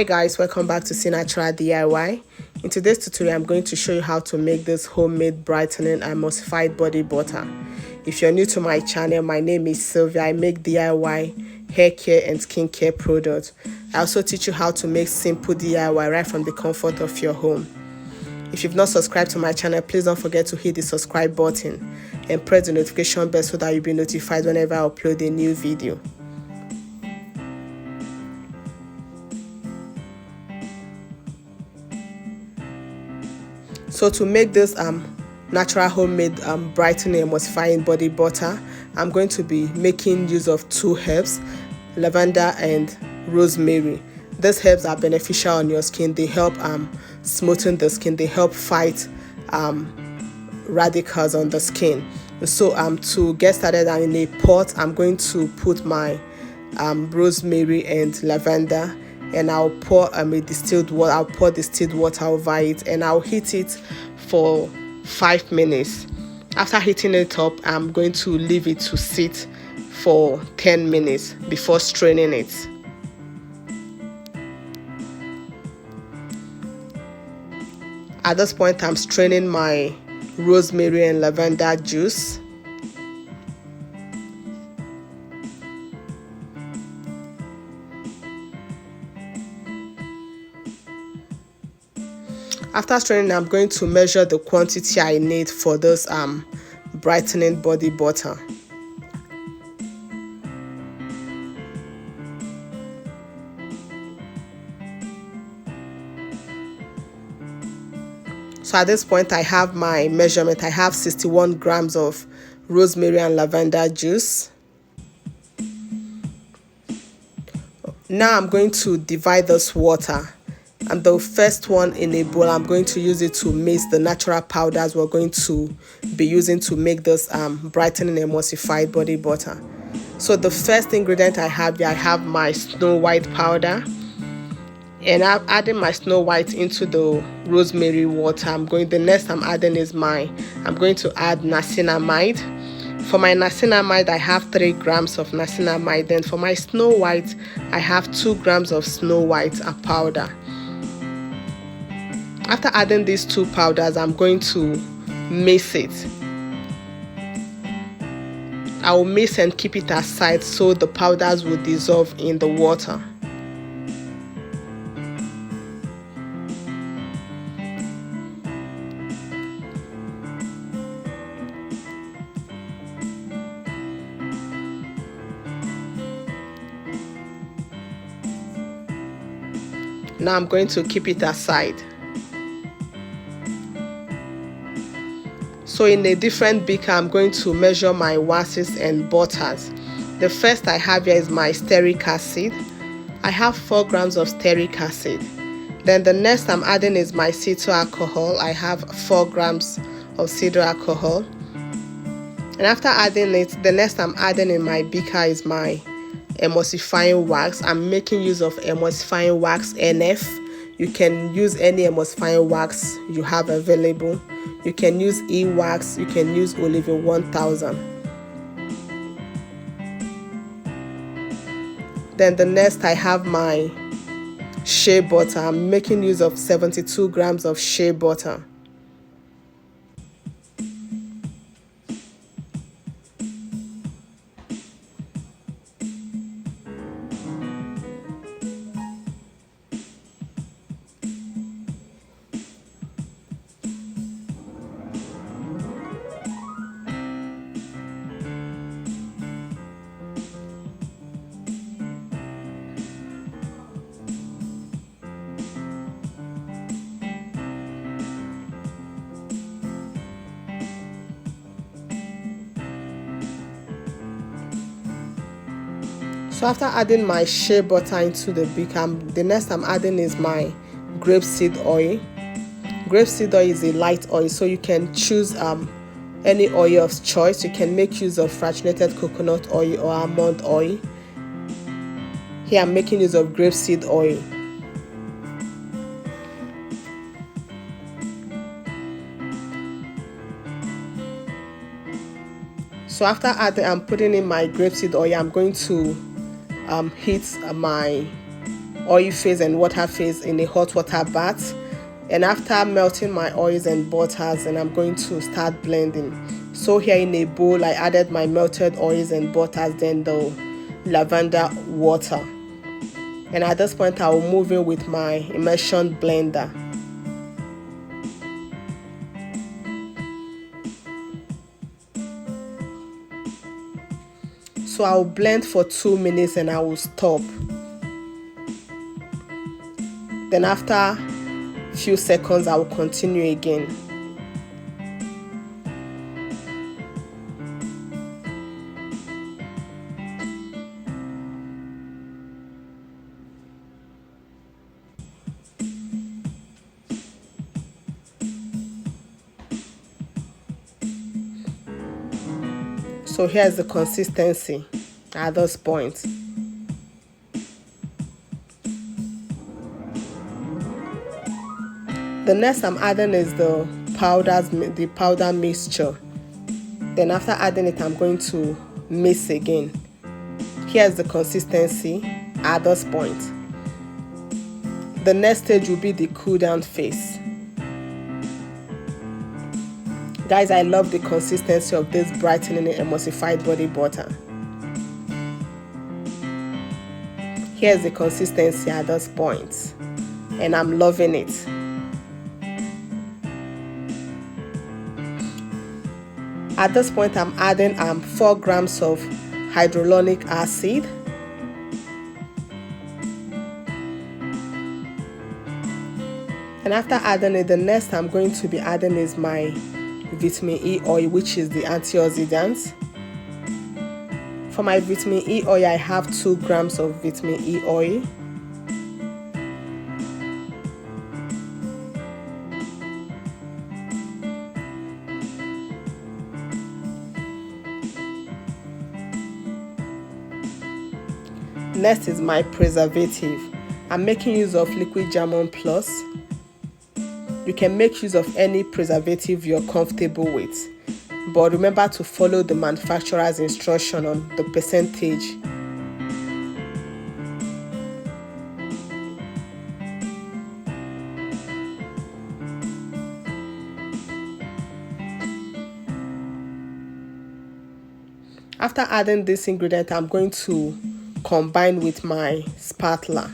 Hey guys, welcome back to Csylnaturalsdiy DIY. In today's tutorial, I'm going to show you how to make this homemade brightening emulsified body butter. If you're new to my channel, my name is Sylvia. I make DIY hair care and skincare products. I also teach you how to make simple DIY right from the comfort of your home. If you've not subscribed to my channel, please don't forget to hit the subscribe button and press the notification bell so that you'll be notified whenever I upload a new video. So to make this natural homemade brightening emulsifying body butter, I'm going to be making use of two herbs, lavender and rosemary. These herbs are beneficial on your skin. They help smoothen the skin. They help fight radicals on the skin. So to get started, in a pot, I'm going to put my rosemary and lavender, and I'll pour distilled water. I'll pour distilled water over it, and I'll heat it for 5 minutes. After heating it up, I'm going to leave it to sit for 10 minutes before straining it. At this point, I'm straining my rosemary and lavender juice. After straining, I'm going to measure the quantity I need for this brightening body butter. So at this point, I have my measurement. I have 61 grams of rosemary and lavender juice. Now I'm going to divide this water. And the first one in a bowl, I'm going to use it to mix the natural powders we're going to be using to make this brightening emulsified body butter. So the first ingredient I have here, I have my Snow White powder, and I'm adding my Snow White into the rosemary water. The next I'm adding is I'm going to add niacinamide. For my niacinamide, I have 3 grams of niacinamide. Then for my Snow White, I have 2 grams of Snow White powder. After adding these 2 powders, I'm going to mix it. I will mix and keep it aside so the powders will dissolve in the water. Now I'm going to keep it aside. So in a different beaker, I'm going to measure my waxes and butters. The first I have here is my stearic acid. I have 4 grams of stearic acid. Then the next I'm adding is my cetyl alcohol. I have 4 grams of cetyl alcohol. And after adding it, the next I'm adding in my beaker is my emulsifying wax. I'm making use of emulsifying wax NF. You can use any emulsifying wax you have available. You can use e-wax, you can use Olivine 1000. Then the next I have my shea butter. I'm making use of 72 grams of shea butter. So after adding my shea butter into the beaker, the next I'm adding is my grapeseed oil. Grapeseed oil is a light oil, so you can choose any oil of choice. You can make use of fractionated coconut oil or almond oil. Here I'm making use of grapeseed oil. So after I'm putting in my grapeseed oil, I'm going to heat my oil phase and water phase in a hot water bath. And after melting my oils and butters, and I'm going to start blending. So here in a bowl, I added my melted oils and butters, then the lavender water. And at this point, I will move in with my immersion blender. So I will blend for 2 minutes and I will stop. Then after a few seconds, I will continue again. So here's the consistency at this point. The next I'm adding is the powder mixture. Then after adding it, I'm going to mix again. Here's the consistency at this point. The next stage will be the cool down phase. Guys, I love the consistency of this brightening emulsified body butter. Here's the consistency at this point, and I'm loving it. At this point, I'm adding 4 grams of hyaluronic acid. And after adding it, the next I'm going to be adding is my vitamin E oil, which is the antioxidant. For my vitamin E oil, I have 2 grams of vitamin E oil. Next is my preservative. I'm making use of liquid German Plus. You can make use of any preservative you're comfortable with, but remember to follow the manufacturer's instruction on the percentage. After adding this ingredient, I'm going to combine with my spatula.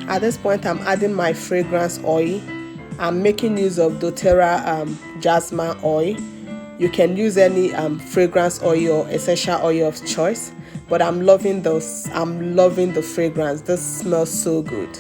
At this point, I'm adding my fragrance oil. I'm making use of doTERRA jasmine oil. You can use any fragrance oil or essential oil of choice, but I'm loving those. I'm loving the fragrance. This smells so good.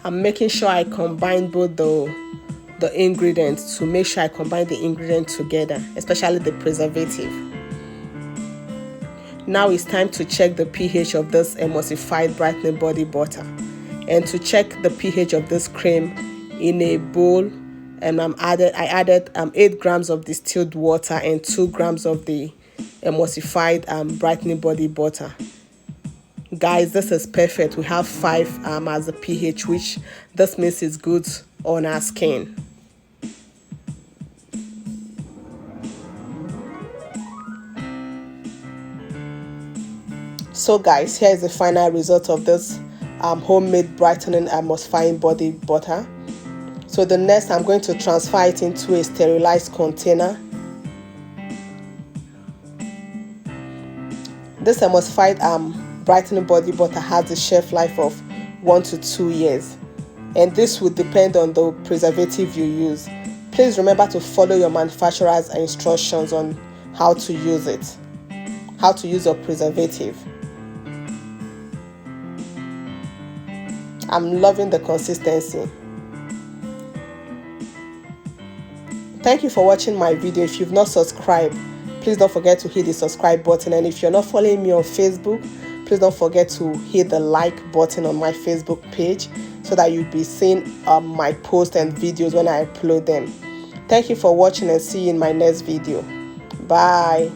I'm making sure I combine both the ingredients to make sure I combine the ingredients together, especially the preservative. Now it's time to check the pH of this emulsified brightening body butter, and to check the pH of this cream in a bowl. And I added 8 grams of distilled water and 2 grams of the emulsified brightening body butter. Guys, this is perfect. We have 5 as a pH, which this means is good on our skin. So guys, here is the final result of this homemade brightening emulsifying body butter. So the next, I'm going to transfer it into a sterilized container. This emulsified brightening body butter has a shelf life of 1 to 2 years, and this would depend on the preservative you use. Please remember to follow your manufacturer's instructions on how to use it, how to use your preservative. I'm loving the consistency. Thank you for watching my video. If you've not subscribed, please don't forget to hit the subscribe button, and if you're not following me on Facebook, please don't forget to hit the like button on my Facebook page so that you'll be seeing my posts and videos when I upload them. Thank you for watching, and see you in my next video. Bye.